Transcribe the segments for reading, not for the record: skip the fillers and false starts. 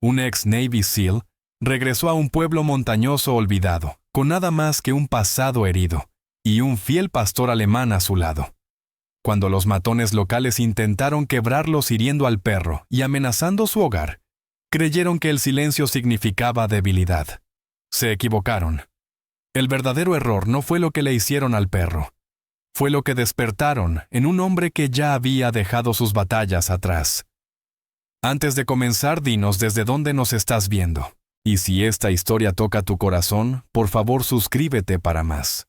un ex Navy SEAL, regresó a un pueblo montañoso olvidado, con nada más que un pasado herido, y un fiel pastor alemán a su lado. Cuando los matones locales intentaron quebrarlos hiriendo al perro y amenazando su hogar, creyeron que el silencio significaba debilidad. Se equivocaron. El verdadero error no fue lo que le hicieron al perro. Fue lo que despertaron en un hombre que ya había dejado sus batallas atrás. Antes de comenzar, dinos desde dónde nos estás viendo. Y si esta historia toca tu corazón, por favor suscríbete para más.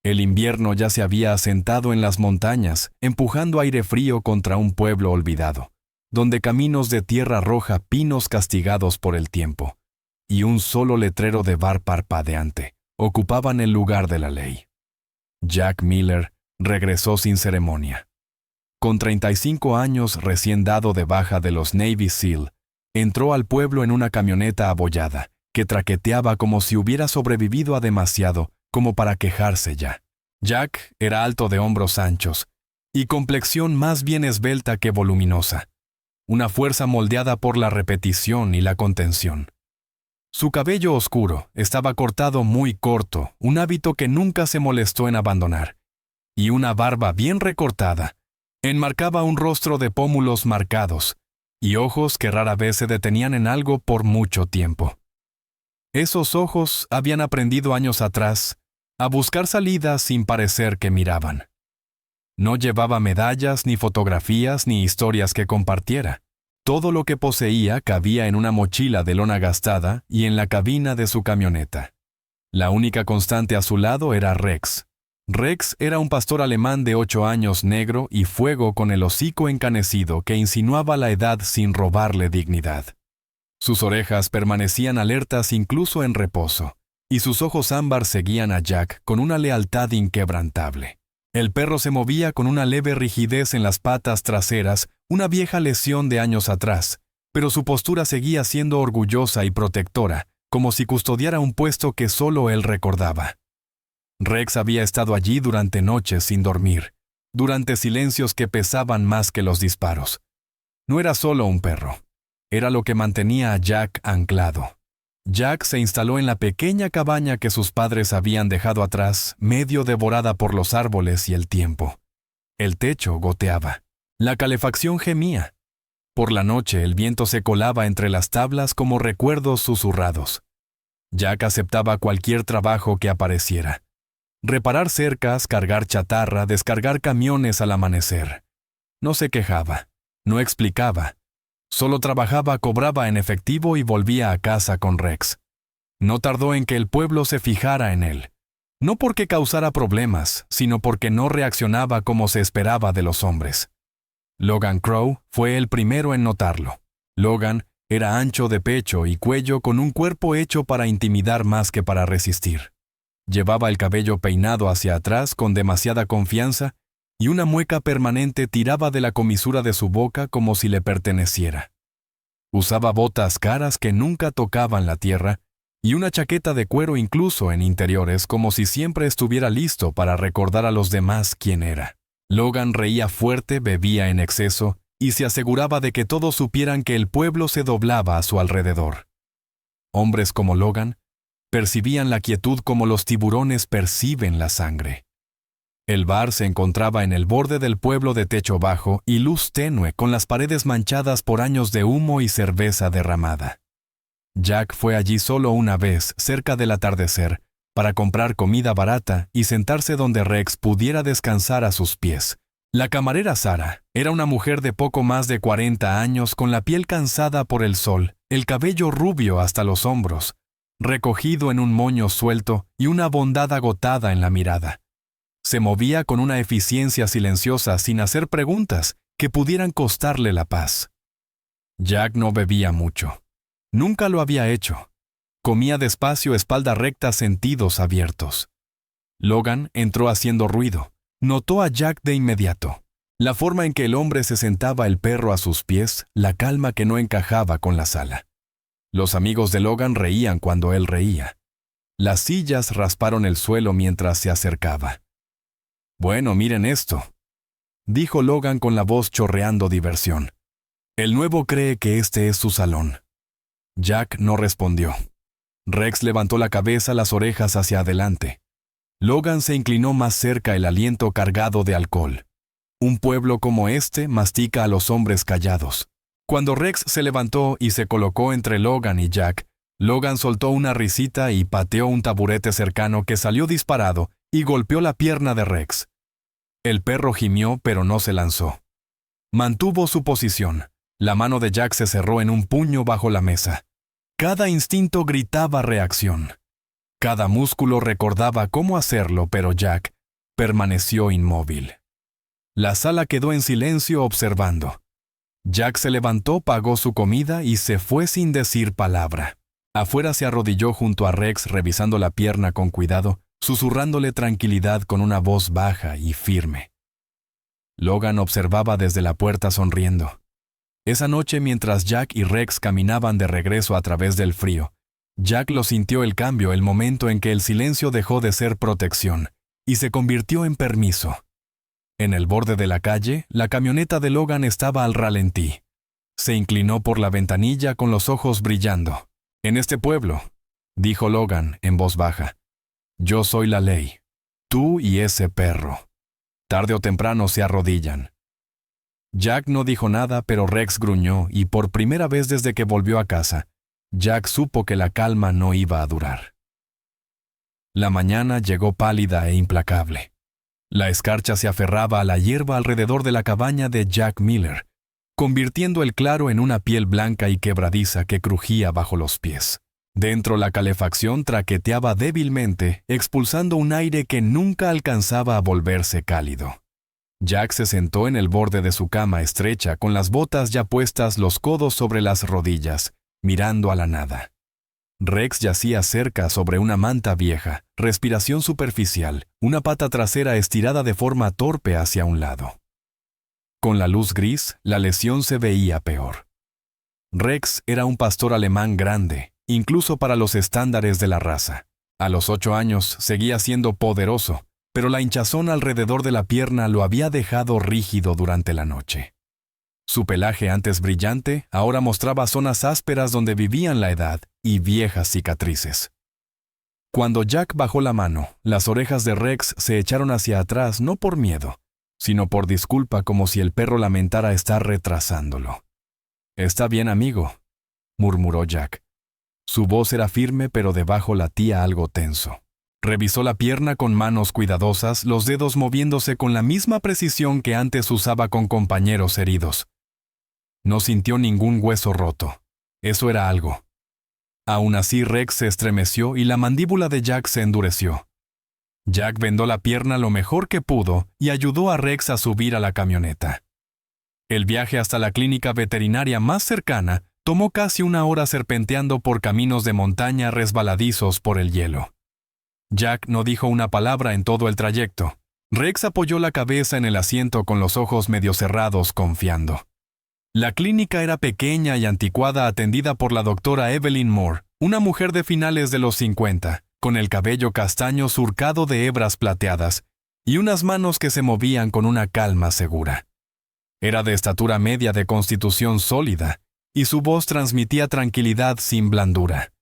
El invierno ya se había asentado en las montañas, empujando aire frío contra un pueblo olvidado, donde caminos de tierra roja, pinos castigados por el tiempo, y un solo letrero de bar parpadeante ocupaban el lugar de la ley. Jack Miller regresó sin ceremonia. Con 35 años recién dado de baja de los Navy SEAL, entró al pueblo en una camioneta abollada, que traqueteaba como si hubiera sobrevivido a demasiado como para quejarse ya. Jack era alto de hombros anchos y complexión más bien esbelta que voluminosa, una fuerza moldeada por la repetición y la contención. Su cabello oscuro estaba cortado muy corto, un hábito que nunca se molestó en abandonar, y una barba bien recortada enmarcaba un rostro de pómulos marcados y ojos que rara vez se detenían en algo por mucho tiempo. Esos ojos habían aprendido años atrás a buscar salidas sin parecer que miraban. No llevaba medallas, ni fotografías, ni historias que compartiera. Todo lo que poseía cabía en una mochila de lona gastada y en la cabina de su camioneta. La única constante a su lado era Rex. Rex era un pastor alemán de 8 años, negro y fuego con el hocico encanecido que insinuaba la edad sin robarle dignidad. Sus orejas permanecían alertas incluso en reposo, y sus ojos ámbar seguían a Jack con una lealtad inquebrantable. El perro se movía con una leve rigidez en las patas traseras, una vieja lesión de años atrás, pero su postura seguía siendo orgullosa y protectora, como si custodiara un puesto que solo él recordaba. Rex había estado allí durante noches sin dormir, durante silencios que pesaban más que los disparos. No era solo un perro, era lo que mantenía a Jack anclado. Jack se instaló en la pequeña cabaña que sus padres habían dejado atrás, medio devorada por los árboles y el tiempo. El techo goteaba. La calefacción gemía. Por la noche el viento se colaba entre las tablas como recuerdos susurrados. Jack aceptaba cualquier trabajo que apareciera. Reparar cercas, cargar chatarra, descargar camiones al amanecer. No se quejaba, no explicaba. Solo trabajaba, cobraba en efectivo y volvía a casa con Rex. No tardó en que el pueblo se fijara en él. No porque causara problemas, sino porque no reaccionaba como se esperaba de los hombres. Logan Crow fue el primero en notarlo. Logan era ancho de pecho y cuello con un cuerpo hecho para intimidar más que para resistir. Llevaba el cabello peinado hacia atrás con demasiada confianza y una mueca permanente tiraba de la comisura de su boca como si le perteneciera. Usaba botas caras que nunca tocaban la tierra y una chaqueta de cuero incluso en interiores como si siempre estuviera listo para recordar a los demás quién era. Logan reía fuerte, bebía en exceso y se aseguraba de que todos supieran que el pueblo se doblaba a su alrededor. Hombres como Logan percibían la quietud como los tiburones perciben la sangre. El bar se encontraba en el borde del pueblo de techo bajo y luz tenue con las paredes manchadas por años de humo y cerveza derramada. Jack fue allí solo una vez, cerca del atardecer, para comprar comida barata y sentarse donde Rex pudiera descansar a sus pies. La camarera Sara era una mujer de poco más de 40 años con la piel cansada por el sol, el cabello rubio hasta los hombros, recogido en un moño suelto y una bondad agotada en la mirada. Se movía con una eficiencia silenciosa sin hacer preguntas que pudieran costarle la paz. Jack no bebía mucho. Nunca lo había hecho. Comía despacio, espalda recta, sentidos abiertos. Logan entró haciendo ruido. Notó a Jack de inmediato. La forma en que el hombre se sentaba el perro a sus pies, la calma que no encajaba con la sala. Los amigos de Logan reían cuando él reía. Las sillas rasparon el suelo mientras se acercaba. «Bueno, miren esto», dijo Logan con la voz chorreando diversión. «El nuevo cree que este es su salón. Jack no respondió. Rex levantó la cabeza, las orejas hacia adelante. Logan se inclinó más cerca, el aliento cargado de alcohol. Un pueblo como este mastica a los hombres callados. Cuando Rex se levantó y se colocó entre Logan y Jack, Logan soltó una risita y pateó un taburete cercano que salió disparado y golpeó la pierna de Rex. El perro gimió, pero no se lanzó. Mantuvo su posición. La mano de Jack se cerró en un puño bajo la mesa. Cada instinto gritaba reacción. Cada músculo recordaba cómo hacerlo, pero Jack permaneció inmóvil. La sala quedó en silencio observando. Jack se levantó, pagó su comida y se fue sin decir palabra. Afuera se arrodilló junto a Rex, revisando la pierna con cuidado, susurrándole tranquilidad con una voz baja y firme. Logan observaba desde la puerta sonriendo. Esa noche, mientras Jack y Rex caminaban de regreso a través del frío, Jack lo sintió el cambio, el momento en que el silencio dejó de ser protección y se convirtió en permiso. En el borde de la calle, la camioneta de Logan estaba al ralentí. Se inclinó por la ventanilla con los ojos brillando. «En este pueblo», dijo Logan en voz baja, «yo soy la ley. Tú y ese perro. Tarde o temprano se arrodillan». Jack no dijo nada, pero Rex gruñó y por primera vez desde que volvió a casa, Jack supo que la calma no iba a durar. La mañana llegó pálida e implacable. La escarcha se aferraba a la hierba alrededor de la cabaña de Jack Miller, convirtiendo el claro en una piel blanca y quebradiza que crujía bajo los pies. Dentro la calefacción traqueteaba débilmente, expulsando un aire que nunca alcanzaba a volverse cálido. Jack se sentó en el borde de su cama estrecha, con las botas ya puestas, los codos sobre las rodillas, mirando a la nada. Rex yacía cerca sobre una manta vieja, respiración superficial, una pata trasera estirada de forma torpe hacia un lado. Con la luz gris, la lesión se veía peor. Rex era un pastor alemán grande, incluso para los estándares de la raza. A los 8 años seguía siendo poderoso, pero la hinchazón alrededor de la pierna lo había dejado rígido durante la noche. Su pelaje, antes brillante, ahora mostraba zonas ásperas donde vivían la edad y viejas cicatrices. Cuando Jack bajó la mano, las orejas de Rex se echaron hacia atrás no por miedo, sino por disculpa, como si el perro lamentara estar retrasándolo. «Está bien, amigo», murmuró Jack. Su voz era firme, pero debajo latía algo tenso. Revisó la pierna con manos cuidadosas, los dedos moviéndose con la misma precisión que antes usaba con compañeros heridos. No sintió ningún hueso roto. Eso era algo. Aún así, Rex se estremeció y la mandíbula de Jack se endureció. Jack vendó la pierna lo mejor que pudo y ayudó a Rex a subir a la camioneta. El viaje hasta la clínica veterinaria más cercana tomó casi 1 hora serpenteando por caminos de montaña resbaladizos por el hielo. Jack no dijo una palabra en todo el trayecto. Rex apoyó la cabeza en el asiento con los ojos medio cerrados, confiando. La clínica era pequeña y anticuada, atendida por la doctora Evelyn Moore, una mujer de finales de los 50, con el cabello castaño surcado de hebras plateadas y unas manos que se movían con una calma segura. Era de estatura media, de constitución sólida, y su voz transmitía tranquilidad sin blandura.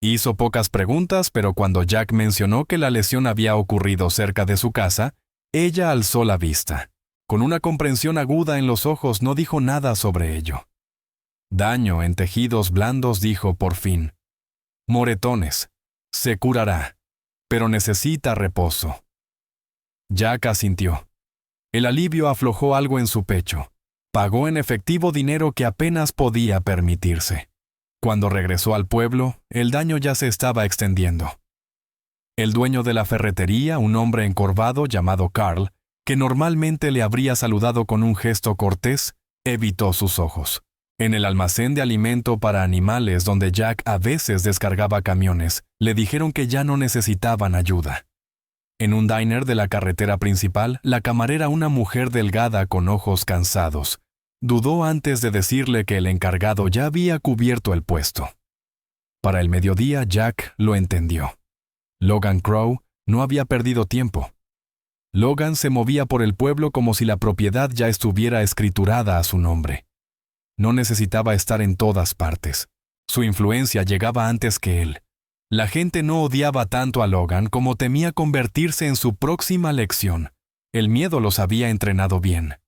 Hizo pocas preguntas, pero cuando Jack mencionó que la lesión había ocurrido cerca de su casa, ella alzó la vista. Con una comprensión aguda en los ojos, no dijo nada sobre ello. «Daño en tejidos blandos», dijo por fin. «Moretones. Se curará. Pero necesita reposo». Jack asintió. El alivio aflojó algo en su pecho. Pagó en efectivo dinero que apenas podía permitirse. Cuando regresó al pueblo, el daño ya se estaba extendiendo. El dueño de la ferretería, un hombre encorvado llamado Carl, que normalmente le habría saludado con un gesto cortés, evitó sus ojos. En el almacén de alimento para animales donde Jack a veces descargaba camiones, le dijeron que ya no necesitaban ayuda. En un diner de la carretera principal, la camarera, una mujer delgada con ojos cansados, dudó antes de decirle que el encargado ya había cubierto el puesto. Para el mediodía, Jack lo entendió. Logan Crow no había perdido tiempo. Logan se movía por el pueblo como si la propiedad ya estuviera escriturada a su nombre. No necesitaba estar en todas partes. Su influencia llegaba antes que él. La gente no odiaba tanto a Logan como temía convertirse en su próxima lección. El miedo los había entrenado bien.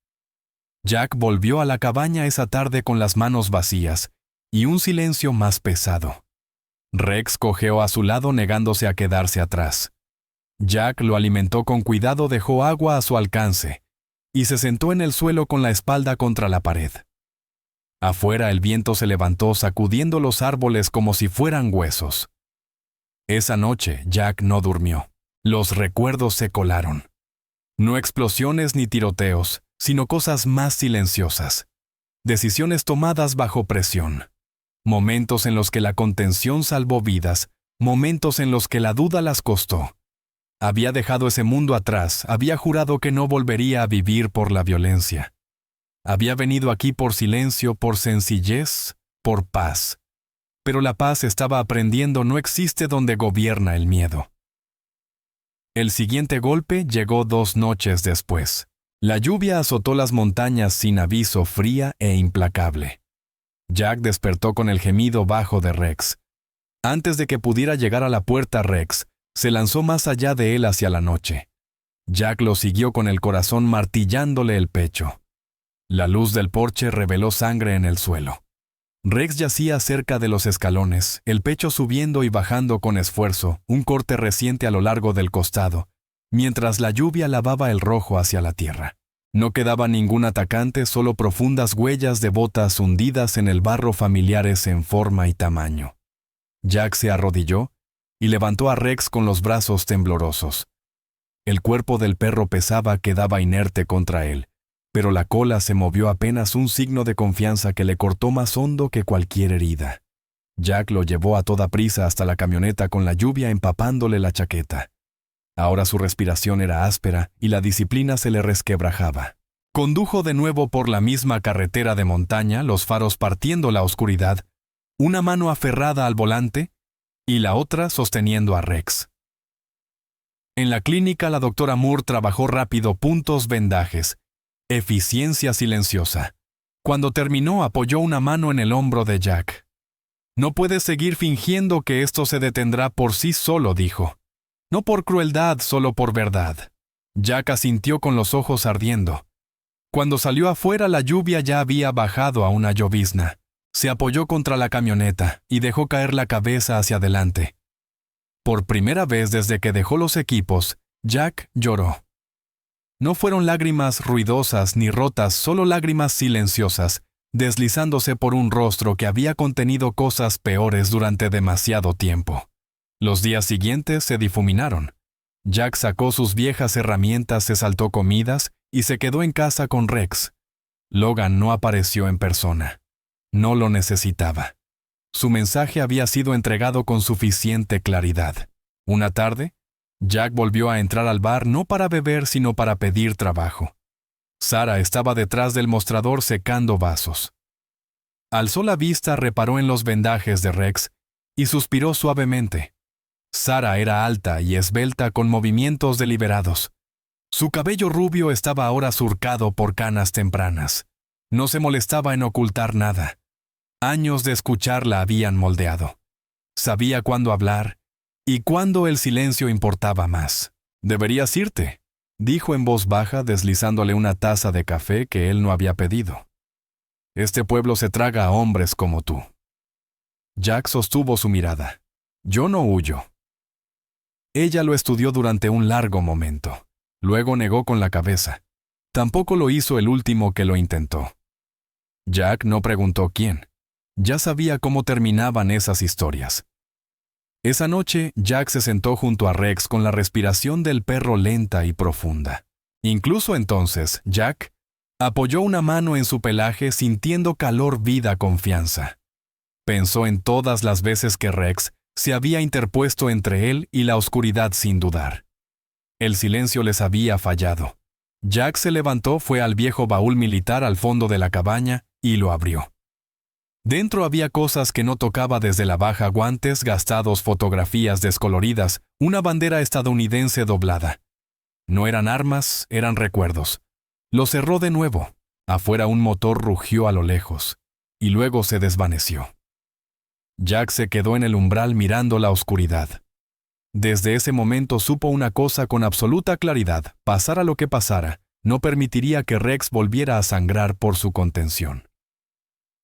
Jack volvió a la cabaña esa tarde con las manos vacías y un silencio más pesado. Rex cojeó a su lado negándose a quedarse atrás. Jack lo alimentó con cuidado, dejó agua a su alcance y se sentó en el suelo con la espalda contra la pared. Afuera el viento se levantó sacudiendo los árboles como si fueran huesos. Esa noche Jack no durmió. Los recuerdos se colaron. No explosiones ni tiroteos, sino cosas más silenciosas. Decisiones tomadas bajo presión. Momentos en los que la contención salvó vidas, momentos en los que la duda las costó. Había dejado ese mundo atrás, había jurado que no volvería a vivir por la violencia. Había venido aquí por silencio, por sencillez, por paz. Pero la paz, estaba aprendiendo, no existe donde gobierna el miedo. El siguiente golpe llegó 2 noches después. La lluvia azotó las montañas sin aviso, fría e implacable. Jack despertó con el gemido bajo de Rex. Antes de que pudiera llegar a la puerta, Rex se lanzó más allá de él hacia la noche. Jack lo siguió con el corazón martillándole el pecho. La luz del porche reveló sangre en el suelo. Rex yacía cerca de los escalones, el pecho subiendo y bajando con esfuerzo, un corte reciente a lo largo del costado, mientras la lluvia lavaba el rojo hacia la tierra. No quedaba ningún atacante, solo profundas huellas de botas hundidas en el barro, familiares en forma y tamaño. Jack se arrodilló y levantó a Rex con los brazos temblorosos. El cuerpo del perro pesaba, quedaba inerte contra él, pero la cola se movió, apenas un signo de confianza que le cortó más hondo que cualquier herida. Jack lo llevó a toda prisa hasta la camioneta con la lluvia empapándole la chaqueta. Ahora su respiración era áspera y la disciplina se le resquebrajaba. Condujo de nuevo por la misma carretera de montaña, los faros partiendo la oscuridad, una mano aferrada al volante y la otra sosteniendo a Rex. En la clínica la doctora Moore trabajó rápido, puntos, vendajes. Eficiencia silenciosa. Cuando terminó, apoyó una mano en el hombro de Jack. No puedes seguir fingiendo que esto se detendrá por sí solo, dijo. No por crueldad, solo por verdad. Jack asintió con los ojos ardiendo. Cuando salió afuera, la lluvia ya había bajado a una llovizna. Se apoyó contra la camioneta y dejó caer la cabeza hacia adelante. Por primera vez desde que dejó los equipos, Jack lloró. No fueron lágrimas ruidosas ni rotas, solo lágrimas silenciosas, deslizándose por un rostro que había contenido cosas peores durante demasiado tiempo. Los días siguientes se difuminaron. Jack sacó sus viejas herramientas, se saltó comidas y se quedó en casa con Rex. Logan no apareció en persona. No lo necesitaba. Su mensaje había sido entregado con suficiente claridad. Una tarde, Jack volvió a entrar al bar no para beber, sino para pedir trabajo. Sarah estaba detrás del mostrador secando vasos. Alzó la vista, reparó en los vendajes de Rex y suspiró suavemente. Sarah era alta y esbelta, con movimientos deliberados. Su cabello rubio estaba ahora surcado por canas tempranas. No se molestaba en ocultar nada. Años de escucharla habían moldeado. Sabía cuándo hablar y cuándo el silencio importaba más. «Deberías irte», dijo en voz baja, deslizándole una taza de café que él no había pedido. «Este pueblo se traga a hombres como tú». Jack sostuvo su mirada. «Yo no huyo». Ella lo estudió durante un largo momento. Luego negó con la cabeza. Tampoco lo hizo el último que lo intentó. Jack no preguntó quién. Ya sabía cómo terminaban esas historias. Esa noche, Jack se sentó junto a Rex con la respiración del perro lenta y profunda. Incluso entonces, Jack apoyó una mano en su pelaje, sintiendo calor, vida, confianza. Pensó en todas las veces que Rex se había interpuesto entre él y la oscuridad sin dudar. El silencio les había fallado. Jack se levantó, fue al viejo baúl militar al fondo de la cabaña y lo abrió. Dentro había cosas que no tocaba desde la baja: guantes gastados, fotografías descoloridas, una bandera estadounidense doblada. No eran armas, eran recuerdos. Lo cerró de nuevo. Afuera un motor rugió a lo lejos, y luego se desvaneció. Jack se quedó en el umbral mirando la oscuridad. Desde ese momento supo una cosa con absoluta claridad: pasara lo que pasara, no permitiría que Rex volviera a sangrar por su contención.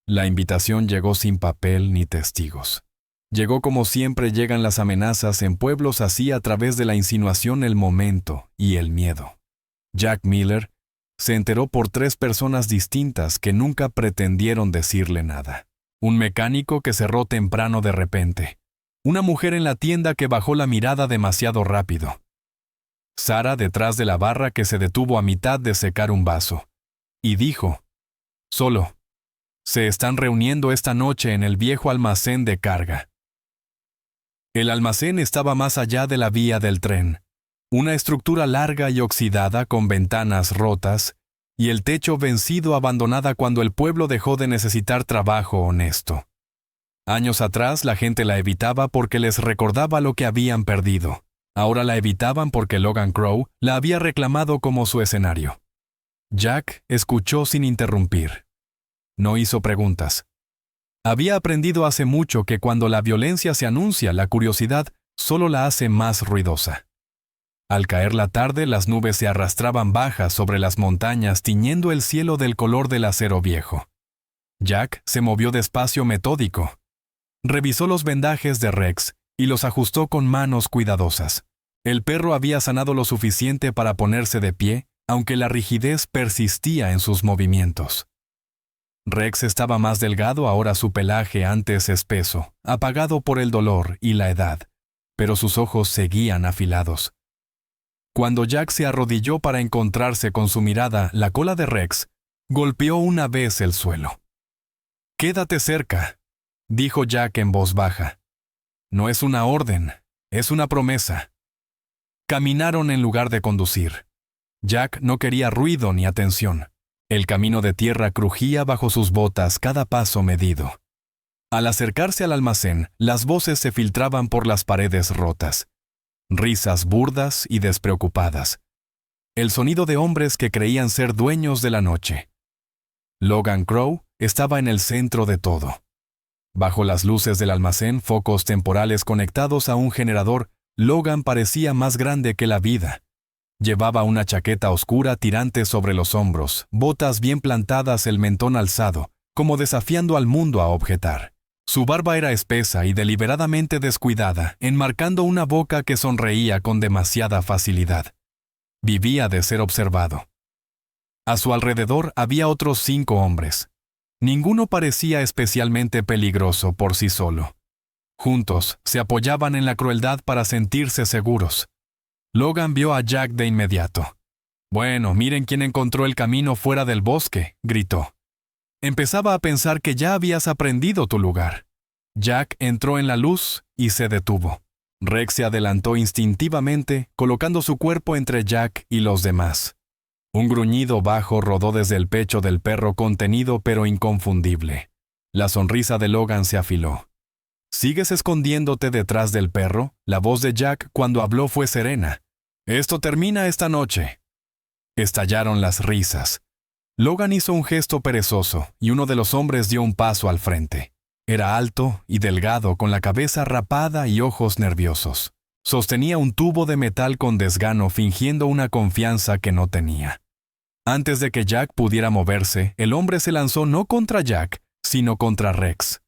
La invitación llegó sin papel ni testigos. Llegó como siempre llegan las amenazas en pueblos así, a través de la insinuación, el momento y el miedo. Jack Miller se enteró por 3 personas distintas que nunca pretendieron decirle nada. Un mecánico que cerró temprano de repente. Una mujer en la tienda que bajó la mirada demasiado rápido. Sara detrás de la barra que se detuvo a mitad de secar un vaso. Y dijo: «Solo. Se están reuniendo esta noche en el viejo almacén de carga». El almacén estaba más allá de la vía del tren. Una estructura larga y oxidada con ventanas rotas y el techo vencido, abandonada cuando el pueblo dejó de necesitar trabajo honesto. Años atrás la gente la evitaba porque les recordaba lo que habían perdido. Ahora la evitaban porque Logan Crow la había reclamado como su escenario. Jack escuchó sin interrumpir. No hizo preguntas. Había aprendido hace mucho que cuando la violencia se anuncia, la curiosidad solo la hace más ruidosa. Al caer la tarde, las nubes se arrastraban bajas sobre las montañas, tiñendo el cielo del color del acero viejo. Jack se movió despacio, metódico. Revisó los vendajes de Rex y los ajustó con manos cuidadosas. El perro había sanado lo suficiente para ponerse de pie, aunque la rigidez persistía en sus movimientos. Rex estaba más delgado ahora, su pelaje antes espeso, apagado por el dolor y la edad, pero sus ojos seguían afilados. Cuando Jack se arrodilló para encontrarse con su mirada, la cola de Rex golpeó una vez el suelo. «Quédate cerca», dijo Jack en voz baja. «No es una orden, es una promesa». Caminaron en lugar de conducir. Jack no quería ruido ni atención. El camino de tierra crujía bajo sus botas, cada paso medido. Al acercarse al almacén, las voces se filtraban por las paredes rotas. Risas burdas y despreocupadas. El sonido de hombres que creían ser dueños de la noche. Logan Crow estaba en el centro de todo. Bajo las luces del almacén, focos temporales conectados a un generador, Logan parecía más grande que la vida. Llevaba una chaqueta oscura tirante sobre los hombros, botas bien plantadas, el mentón alzado, como desafiando al mundo a objetar. Su barba era espesa y deliberadamente descuidada, enmarcando una boca que sonreía con demasiada facilidad. Vivía de ser observado. A su alrededor había otros 5 hombres. Ninguno parecía especialmente peligroso por sí solo. Juntos se apoyaban en la crueldad para sentirse seguros. Logan vio a Jack de inmediato. «Bueno, miren quién encontró el camino fuera del bosque», gritó. «Empezaba a pensar que ya habías aprendido tu lugar». Jack entró en la luz y se detuvo. Rex se adelantó instintivamente, colocando su cuerpo entre Jack y los demás. Un gruñido bajo rodó desde el pecho del perro, contenido pero inconfundible. La sonrisa de Logan se afiló. «¿Sigues escondiéndote detrás del perro?». La voz de Jack cuando habló fue serena. «Esto termina esta noche». Estallaron las risas. Logan hizo un gesto perezoso y uno de los hombres dio un paso al frente. Era alto y delgado, con la cabeza rapada y ojos nerviosos. Sostenía un tubo de metal con desgano, fingiendo una confianza que no tenía. Antes de que Jack pudiera moverse, el hombre se lanzó no contra Jack, sino contra Rex.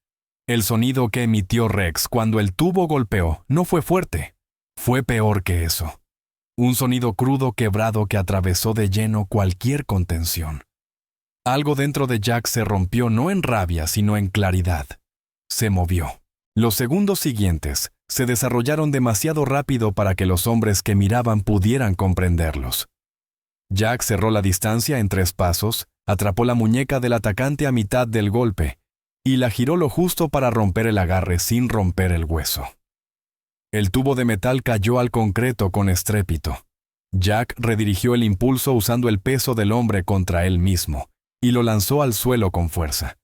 El sonido que emitió Rex cuando el tubo golpeó no fue fuerte. Fue peor que eso. Un sonido crudo, quebrado, que atravesó de lleno cualquier contención. Algo dentro de Jack se rompió, no en rabia, sino en claridad. Se movió. Los segundos siguientes se desarrollaron demasiado rápido para que los hombres que miraban pudieran comprenderlos. Jack cerró la distancia en 3 pasos, atrapó la muñeca del atacante a mitad del golpe y la giró lo justo para romper el agarre sin romper el hueso. El tubo de metal cayó al concreto con estrépito. Jack redirigió el impulso usando el peso del hombre contra él mismo y lo lanzó al suelo con fuerza.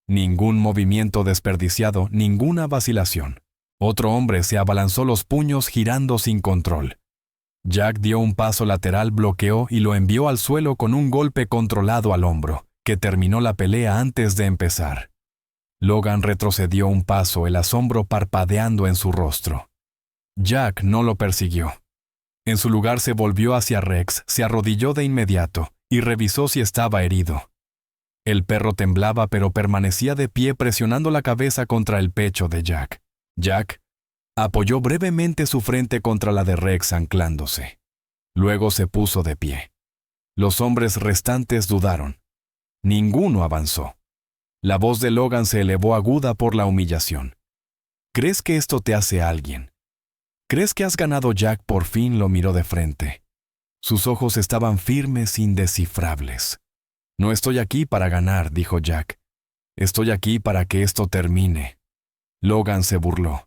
Ningún movimiento desperdiciado, ninguna vacilación. Otro hombre se abalanzó, los puños girando sin control. Jack dio un paso lateral, bloqueó y lo envió al suelo con un golpe controlado al hombro, que terminó la pelea antes de empezar. Logan retrocedió un paso, el asombro parpadeando en su rostro. Jack no lo persiguió. En su lugar se volvió hacia Rex, se arrodilló de inmediato y revisó si estaba herido. El perro temblaba pero permanecía de pie presionando la cabeza contra el pecho de Jack. Jack apoyó brevemente su frente contra la de Rex anclándose. Luego se puso de pie. Los hombres restantes dudaron. Ninguno avanzó. La voz de Logan se elevó aguda por la humillación. ¿Crees que esto te hace alguien? ¿Crees que has ganado? Jack por fin lo miró de frente. Sus ojos estaban firmes, indescifrables. No estoy aquí para ganar, dijo Jack. Estoy aquí para que esto termine. Logan se burló.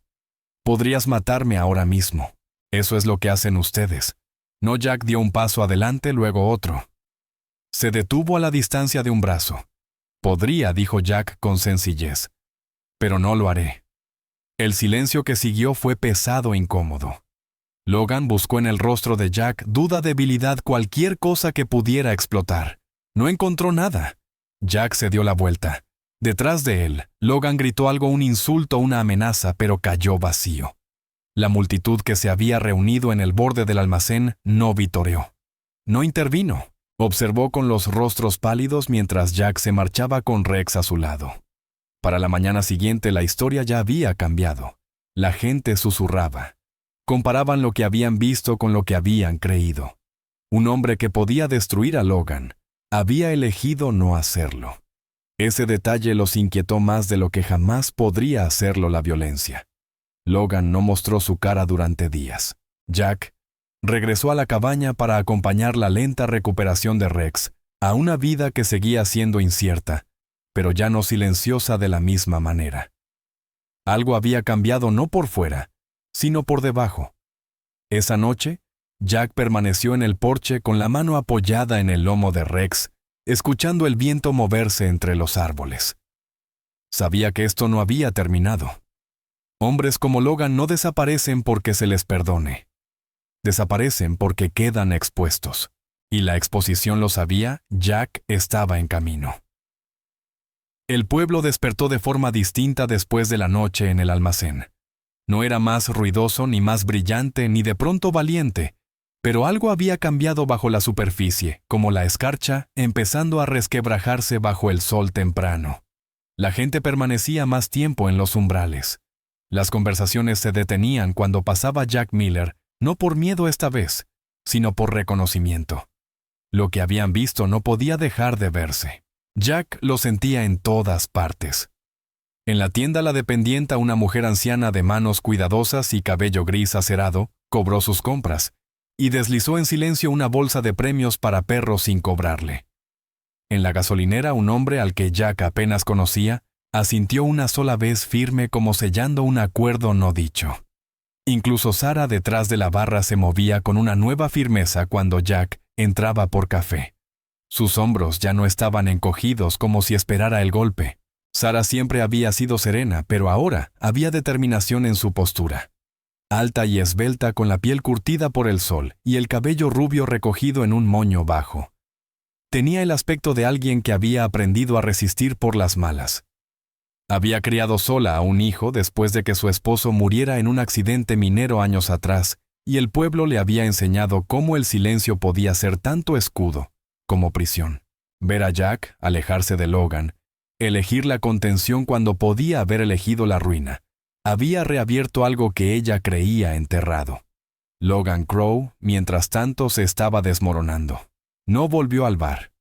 Podrías matarme ahora mismo. Eso es lo que hacen ustedes. No. Jack dio un paso adelante, luego otro. Se detuvo a la distancia de un brazo. Podría, dijo Jack con sencillez. Pero no lo haré. El silencio que siguió fue pesado e incómodo. Logan buscó en el rostro de Jack duda, debilidad, cualquier cosa que pudiera explotar. No encontró nada. Jack se dio la vuelta. Detrás de él, Logan gritó algo, un insulto, una amenaza, pero cayó vacío. La multitud que se había reunido en el borde del almacén no vitoreó. No intervino. Observó con los rostros pálidos mientras Jack se marchaba con Rex a su lado. Para la mañana siguiente la historia ya había cambiado. La gente susurraba. Comparaban lo que habían visto con lo que habían creído. Un hombre que podía destruir a Logan había elegido no hacerlo. Ese detalle los inquietó más de lo que jamás podría hacerlo la violencia. Logan no mostró su cara durante días. Jack regresó a la cabaña para acompañar la lenta recuperación de Rex a una vida que seguía siendo incierta, pero ya no silenciosa de la misma manera. Algo había cambiado no por fuera, sino por debajo. Esa noche, Jack permaneció en el porche con la mano apoyada en el lomo de Rex, escuchando el viento moverse entre los árboles. Sabía que esto no había terminado. Hombres como Logan no desaparecen porque se les perdone. Desaparecen porque quedan expuestos. Y la exposición lo sabía, Jack estaba en camino. El pueblo despertó de forma distinta después de la noche en el almacén. No era más ruidoso, ni más brillante, ni de pronto valiente, pero algo había cambiado bajo la superficie, como la escarcha empezando a resquebrajarse bajo el sol temprano. La gente permanecía más tiempo en los umbrales. Las conversaciones se detenían cuando pasaba Jack Miller, no por miedo esta vez, sino por reconocimiento. Lo que habían visto no podía dejar de verse. Jack lo sentía en todas partes. En la tienda la dependienta, una mujer anciana de manos cuidadosas y cabello gris acerado, cobró sus compras y deslizó en silencio una bolsa de premios para perros sin cobrarle. En la gasolinera, un hombre al que Jack apenas conocía, asintió una sola vez firme como sellando un acuerdo no dicho. Incluso Sara detrás de la barra se movía con una nueva firmeza cuando Jack entraba por café. Sus hombros ya no estaban encogidos como si esperara el golpe. Sara siempre había sido serena, pero ahora había determinación en su postura. Alta y esbelta, con la piel curtida por el sol y el cabello rubio recogido en un moño bajo. Tenía el aspecto de alguien que había aprendido a resistir por las malas. Había criado sola a un hijo después de que su esposo muriera en un accidente minero años atrás, y el pueblo le había enseñado cómo el silencio podía ser tanto escudo como prisión. Ver a Jack alejarse de Logan, elegir la contención cuando podía haber elegido la ruina, había reabierto algo que ella creía enterrado. Logan Crow, mientras tanto, se estaba desmoronando. No volvió al bar.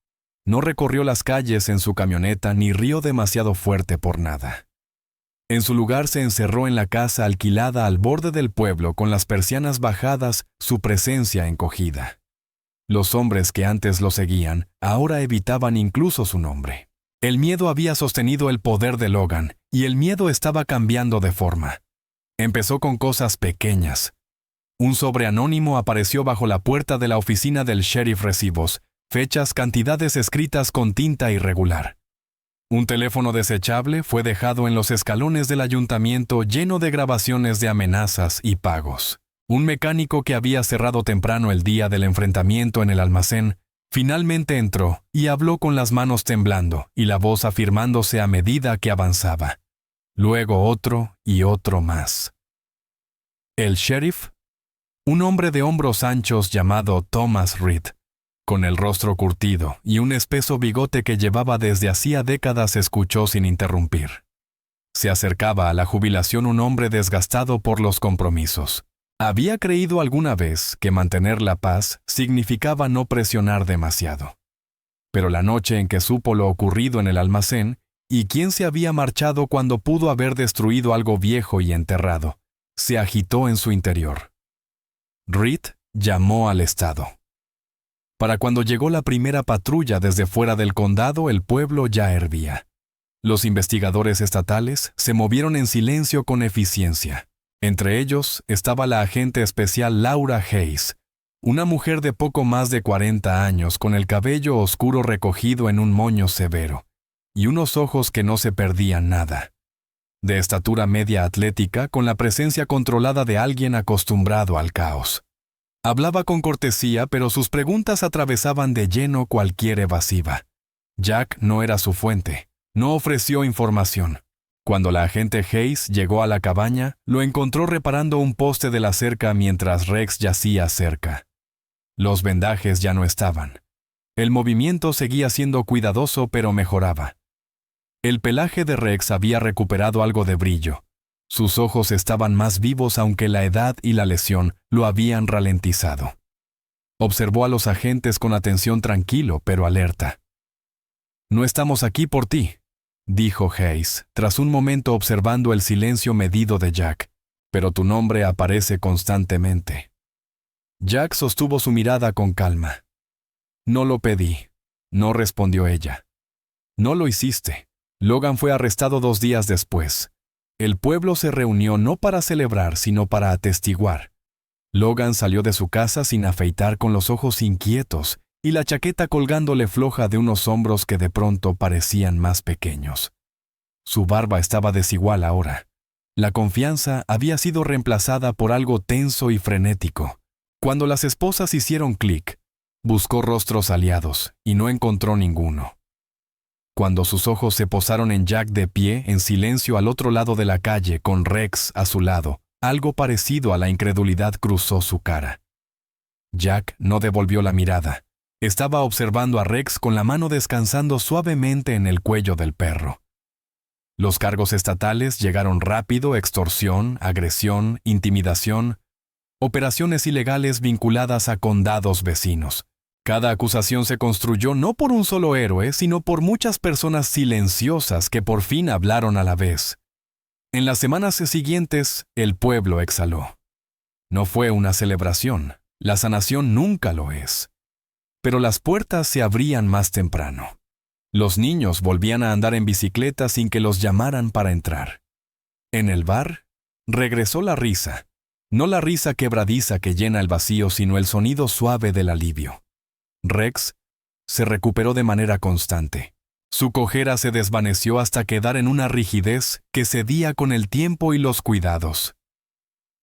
No recorrió las calles en su camioneta ni rió demasiado fuerte por nada. En su lugar se encerró en la casa alquilada al borde del pueblo con las persianas bajadas, su presencia encogida. Los hombres que antes lo seguían ahora evitaban incluso su nombre. El miedo había sostenido el poder de Logan, y el miedo estaba cambiando de forma. Empezó con cosas pequeñas. Un sobre anónimo apareció bajo la puerta de la oficina del sheriff. Recibos, fechas, cantidades escritas con tinta irregular. Un teléfono desechable fue dejado en los escalones del ayuntamiento lleno de grabaciones de amenazas y pagos. Un mecánico que había cerrado temprano el día del enfrentamiento en el almacén finalmente entró y habló con las manos temblando y la voz afirmándose a medida que avanzaba. luego otro y otro más. El sheriff, un hombre de hombros anchos llamado Thomas Reed, con el rostro curtido y un espeso bigote que llevaba desde hacía décadas, escuchó sin interrumpir. Se acercaba a la jubilación un hombre desgastado por los compromisos. Había creído alguna vez que mantener la paz significaba no presionar demasiado. Pero la noche en que supo lo ocurrido en el almacén, y quién se había marchado cuando pudo haber destruido algo viejo y enterrado, se agitó en su interior. Reed llamó al Estado. Para cuando llegó la primera patrulla desde fuera del condado, el pueblo ya hervía. Los investigadores estatales se movieron en silencio con eficiencia. Entre ellos estaba la agente especial Laura Hayes, una mujer de poco más de 40 años con el cabello oscuro recogido en un moño severo y unos ojos que no se perdían nada. De estatura media atlética, con la presencia controlada de alguien acostumbrado al caos. Hablaba con cortesía, pero sus preguntas atravesaban de lleno cualquier evasiva. Jack no era su fuente, no ofreció información. Cuando la agente Hayes llegó a la cabaña, lo encontró reparando un poste de la cerca mientras Rex yacía cerca. Los vendajes ya no estaban. El movimiento seguía siendo cuidadoso, pero mejoraba. El pelaje de Rex había recuperado algo de brillo. Sus ojos estaban más vivos, aunque la edad y la lesión lo habían ralentizado. Observó a los agentes con atención, tranquilo pero alerta. «No estamos aquí por ti», dijo Hayes, tras un momento observando el silencio medido de Jack, «pero tu nombre aparece constantemente». Jack sostuvo su mirada con calma. «No lo pedí», no respondió ella. «No lo hiciste. Logan fue arrestado 2 días después. El pueblo se reunió no para celebrar, sino para atestiguar. Logan salió de su casa sin afeitar, con los ojos inquietos y la chaqueta colgándole floja de unos hombros que de pronto parecían más pequeños. Su barba estaba desigual ahora. La confianza había sido reemplazada por algo tenso y frenético. Cuando las esposas hicieron clic, buscó rostros aliados y no encontró ninguno. Cuando sus ojos se posaron en Jack de pie, en silencio al otro lado de la calle, con Rex a su lado, algo parecido a la incredulidad cruzó su cara. Jack no devolvió la mirada. Estaba observando a Rex con la mano descansando suavemente en el cuello del perro. Los cargos estatales llegaron rápido: extorsión, agresión, intimidación, operaciones ilegales vinculadas a condados vecinos. Cada acusación se construyó no por un solo héroe, sino por muchas personas silenciosas que por fin hablaron a la vez. En las semanas siguientes, el pueblo exhaló. No fue una celebración, la sanación nunca lo es. Pero las puertas se abrían más temprano. Los niños volvían a andar en bicicleta sin que los llamaran para entrar. En el bar, regresó la risa. No la risa quebradiza que llena el vacío, sino el sonido suave del alivio. Rex se recuperó de manera constante. Su cojera se desvaneció hasta quedar en una rigidez que cedía con el tiempo y los cuidados.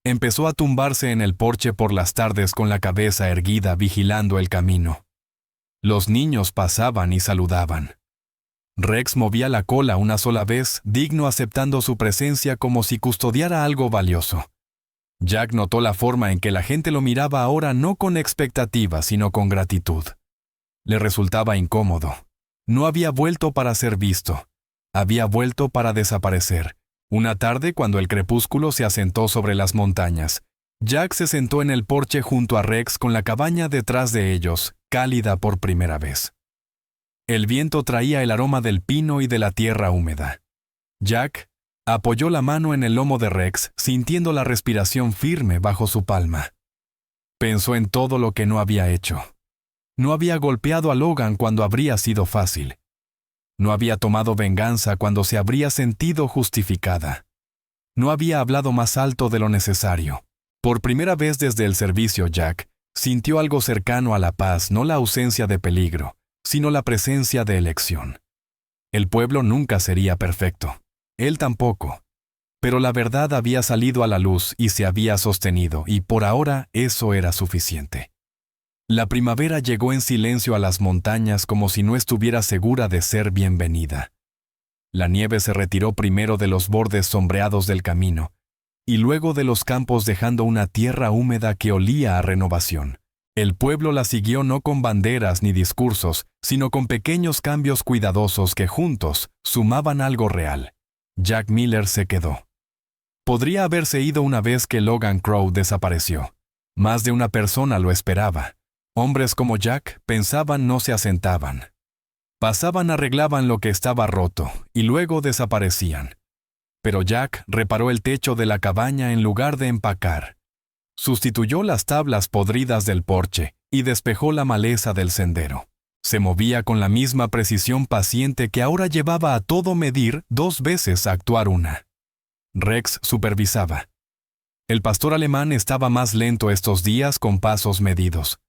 Empezó a tumbarse en el porche por las tardes con la cabeza erguida, vigilando el camino. Los niños pasaban y saludaban. Rex movía la cola una sola vez, digno, aceptando su presencia como si custodiara algo valioso. Jack notó la forma en que la gente lo miraba ahora, no con expectativa, sino con gratitud. Le resultaba incómodo. No había vuelto para ser visto. Había vuelto para desaparecer. Una tarde, cuando el crepúsculo se asentó sobre las montañas, Jack se sentó en el porche junto a Rex, con la cabaña detrás de ellos, cálida por primera vez. El viento traía el aroma del pino y de la tierra húmeda. Jack apoyó la mano en el lomo de Rex, sintiendo la respiración firme bajo su palma. Pensó en todo lo que no había hecho. No había golpeado a Logan cuando habría sido fácil. No había tomado venganza cuando se habría sentido justificada. No había hablado más alto de lo necesario. Por primera vez desde el servicio, Jack sintió algo cercano a la paz, no la ausencia de peligro, sino la presencia de elección. El pueblo nunca sería perfecto. Él tampoco. Pero la verdad había salido a la luz y se había sostenido, y por ahora eso era suficiente. La primavera llegó en silencio a las montañas, como si no estuviera segura de ser bienvenida. La nieve se retiró primero de los bordes sombreados del camino, y luego de los campos dejando una tierra húmeda que olía a renovación. El pueblo la siguió no con banderas ni discursos, sino con pequeños cambios cuidadosos que juntos sumaban algo real. Jack Miller se quedó. Podría haberse ido una vez que Logan Crow desapareció. Más de una persona lo esperaba. Hombres como Jack pensaban no se asentaban. Pasaban, arreglaban lo que estaba roto, y luego desaparecían. Pero Jack reparó el techo de la cabaña en lugar de empacar. Sustituyó las tablas podridas del porche y despejó la maleza del sendero. Se movía con la misma precisión paciente que ahora llevaba a todo medir 2 veces a actuar una. Rex supervisaba. El pastor alemán estaba más lento estos días con pasos medidos.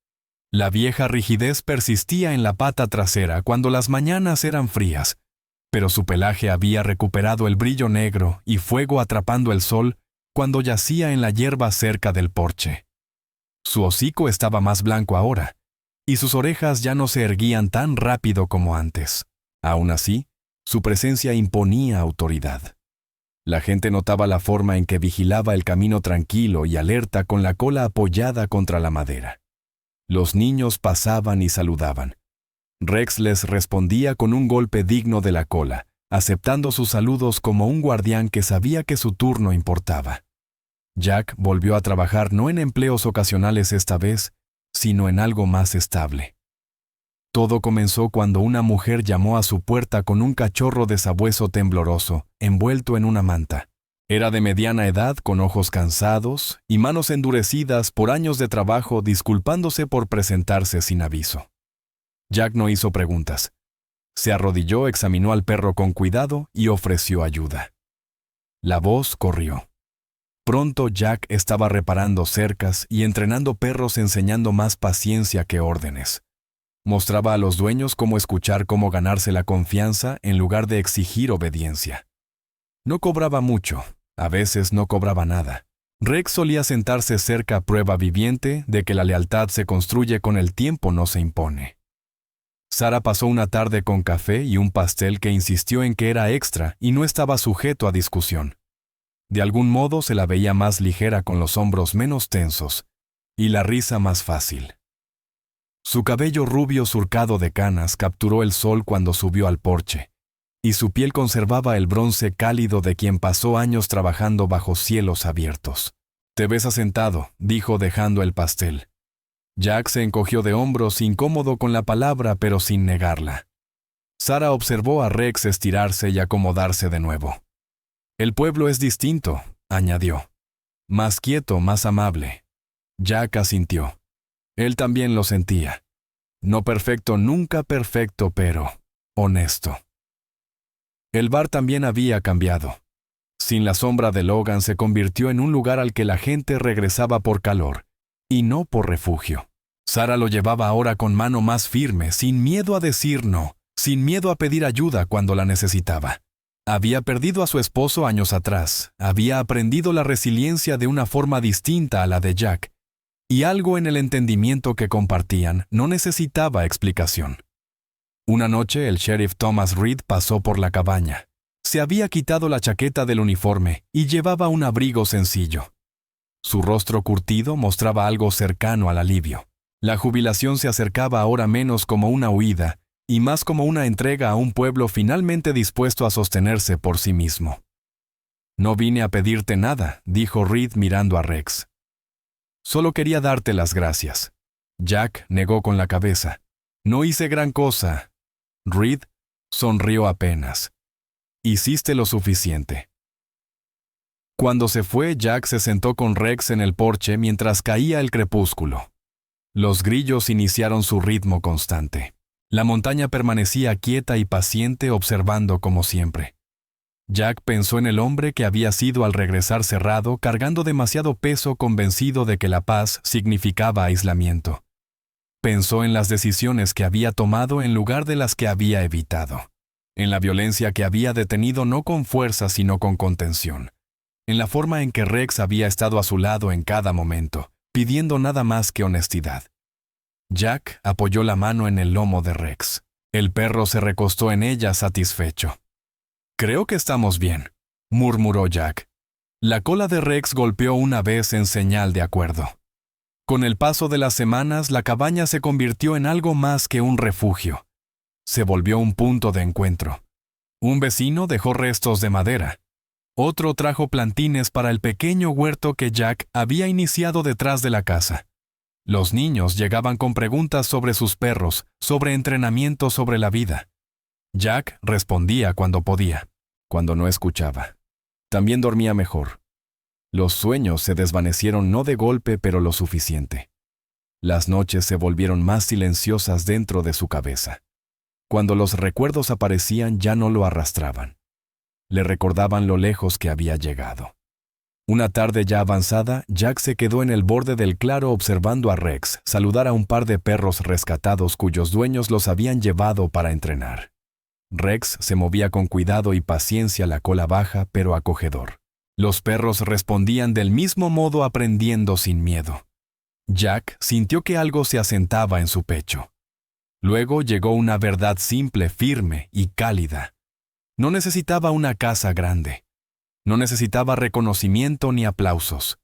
La vieja rigidez persistía en la pata trasera cuando las mañanas eran frías, pero su pelaje había recuperado el brillo negro y fuego atrapando el sol cuando yacía en la hierba cerca del porche. Su hocico estaba más blanco ahora, y sus orejas ya no se erguían tan rápido como antes. Aún así, su presencia imponía autoridad. La gente notaba la forma en que vigilaba el camino tranquilo y alerta con la cola apoyada contra la madera. Los niños pasaban y saludaban. Rex les respondía con un golpe digno de la cola, aceptando sus saludos como un guardián que sabía que su turno importaba. Jack volvió a trabajar no en empleos ocasionales esta vez, sino en algo más estable. Todo comenzó cuando una mujer llamó a su puerta con un cachorro de sabueso tembloroso, envuelto en una manta. Era de mediana edad, con ojos cansados y manos endurecidas por años de trabajo, disculpándose por presentarse sin aviso. Jack no hizo preguntas. Se arrodilló, examinó al perro con cuidado y ofreció ayuda. La voz corrió. Pronto Jack estaba reparando cercas y entrenando perros, enseñando más paciencia que órdenes. Mostraba a los dueños cómo escuchar, cómo ganarse la confianza en lugar de exigir obediencia. No cobraba mucho, a veces no cobraba nada. Rex solía sentarse cerca, prueba viviente de que la lealtad se construye con el tiempo, no se impone. Sara pasó una tarde con café y un pastel que insistió en que era extra y no estaba sujeto a discusión. De algún modo se la veía más ligera, con los hombros menos tensos y la risa más fácil. Su cabello rubio surcado de canas capturó el sol cuando subió al porche, y su piel conservaba el bronce cálido de quien pasó años trabajando bajo cielos abiertos. «Te ves asentado», dijo dejando el pastel. Jack se encogió de hombros, incómodo con la palabra pero sin negarla. Sara observó a Rex estirarse y acomodarse de nuevo. «El pueblo es distinto», añadió. «Más quieto, más amable». Jack asintió. Él también lo sentía. No perfecto, nunca perfecto, pero honesto. El bar también había cambiado. Sin la sombra de Logan, se convirtió en un lugar al que la gente regresaba por calor, y no por refugio. Sara lo llevaba ahora con mano más firme, sin miedo a decir no, sin miedo a pedir ayuda cuando la necesitaba. Había perdido a su esposo años atrás, había aprendido la resiliencia de una forma distinta a la de Jack, y algo en el entendimiento que compartían no necesitaba explicación. Una noche el sheriff Thomas Reed pasó por la cabaña. Se había quitado la chaqueta del uniforme y llevaba un abrigo sencillo. Su rostro curtido mostraba algo cercano al alivio. La jubilación se acercaba ahora menos como una huida y más como una entrega a un pueblo finalmente dispuesto a sostenerse por sí mismo. «No vine a pedirte nada», dijo Reed mirando a Rex. «Solo quería darte las gracias». Jack negó con la cabeza. «No hice gran cosa». Reed sonrió apenas. «Hiciste lo suficiente». Cuando se fue, Jack se sentó con Rex en el porche mientras caía el crepúsculo. Los grillos iniciaron su ritmo constante. La montaña permanecía quieta y paciente, observando como siempre. Jack pensó en el hombre que había sido al regresar cerrado, cargando demasiado peso, convencido de que la paz significaba aislamiento. Pensó en las decisiones que había tomado en lugar de las que había evitado. En la violencia que había detenido no con fuerza sino con contención. En la forma en que Rex había estado a su lado en cada momento, pidiendo nada más que honestidad. Jack apoyó la mano en el lomo de Rex. El perro se recostó en ella satisfecho. Creo que estamos bien, murmuró Jack. La cola de Rex golpeó una vez en señal de acuerdo. Con el paso de las semanas, la cabaña se convirtió en algo más que un refugio. Se volvió un punto de encuentro. Un vecino dejó restos de madera. Otro trajo plantines para el pequeño huerto que Jack había iniciado detrás de la casa. Los niños llegaban con preguntas sobre sus perros, sobre entrenamiento sobre la vida. Jack respondía cuando podía, cuando no escuchaba. También dormía mejor. Los sueños se desvanecieron no de golpe, pero lo suficiente. Las noches se volvieron más silenciosas dentro de su cabeza. Cuando los recuerdos aparecían ya no lo arrastraban. Le recordaban lo lejos que había llegado. Una tarde ya avanzada, Jack se quedó en el borde del claro observando a Rex saludar a un par de perros rescatados cuyos dueños los habían llevado para entrenar. Rex se movía con cuidado y paciencia, la cola baja pero acogedor. Los perros respondían del mismo modo, aprendiendo sin miedo. Jack sintió que algo se asentaba en su pecho. Luego llegó una verdad simple, firme y cálida. No necesitaba una casa grande. No necesitaba reconocimiento ni aplausos.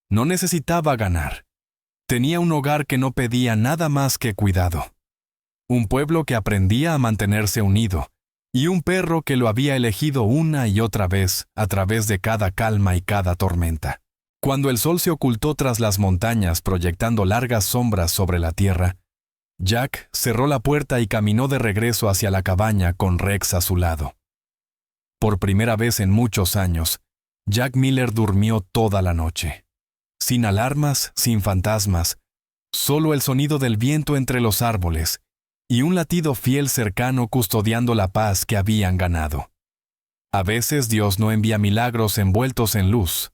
No necesitaba ganar. Tenía un hogar que no pedía nada más que cuidado. Un pueblo que aprendía a mantenerse unido, y un perro que lo había elegido una y otra vez a través de cada calma y cada tormenta. Cuando el sol se ocultó tras las montañas proyectando largas sombras sobre la tierra, Jack cerró la puerta y caminó de regreso hacia la cabaña con Rex a su lado. Por primera vez en muchos años, Jack Miller durmió toda la noche. Sin alarmas, sin fantasmas, solo el sonido del viento entre los árboles y un latido fiel cercano custodiando la paz que habían ganado. A veces Dios no envía milagros envueltos en luz.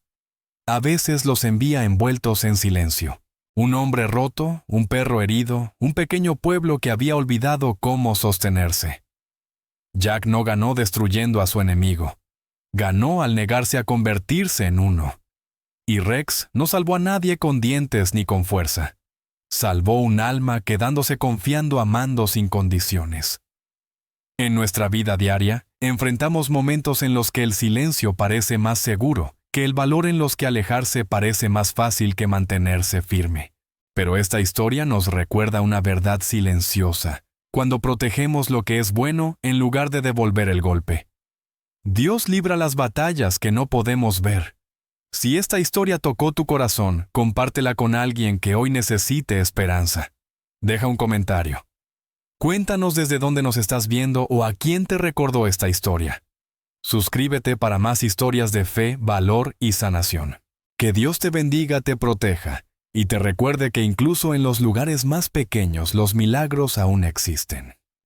A veces los envía envueltos en silencio. Un hombre roto, un perro herido, un pequeño pueblo que había olvidado cómo sostenerse. Jack no ganó destruyendo a su enemigo. Ganó al negarse a convertirse en uno. Y Rex no salvó a nadie con dientes ni con fuerza. Salvó un alma quedándose confiando, amando sin condiciones. En nuestra vida diaria, enfrentamos momentos en los que el silencio parece más seguro, que el valor en los que alejarse parece más fácil que mantenerse firme. Pero esta historia nos recuerda una verdad silenciosa, cuando protegemos lo que es bueno en lugar de devolver el golpe. Dios libra las batallas que no podemos ver. Si esta historia tocó tu corazón, compártela con alguien que hoy necesite esperanza. Deja un comentario. Cuéntanos desde dónde nos estás viendo o a quién te recordó esta historia. Suscríbete para más historias de fe, valor y sanación. Que Dios te bendiga, te proteja y te recuerde que incluso en los lugares más pequeños los milagros aún existen.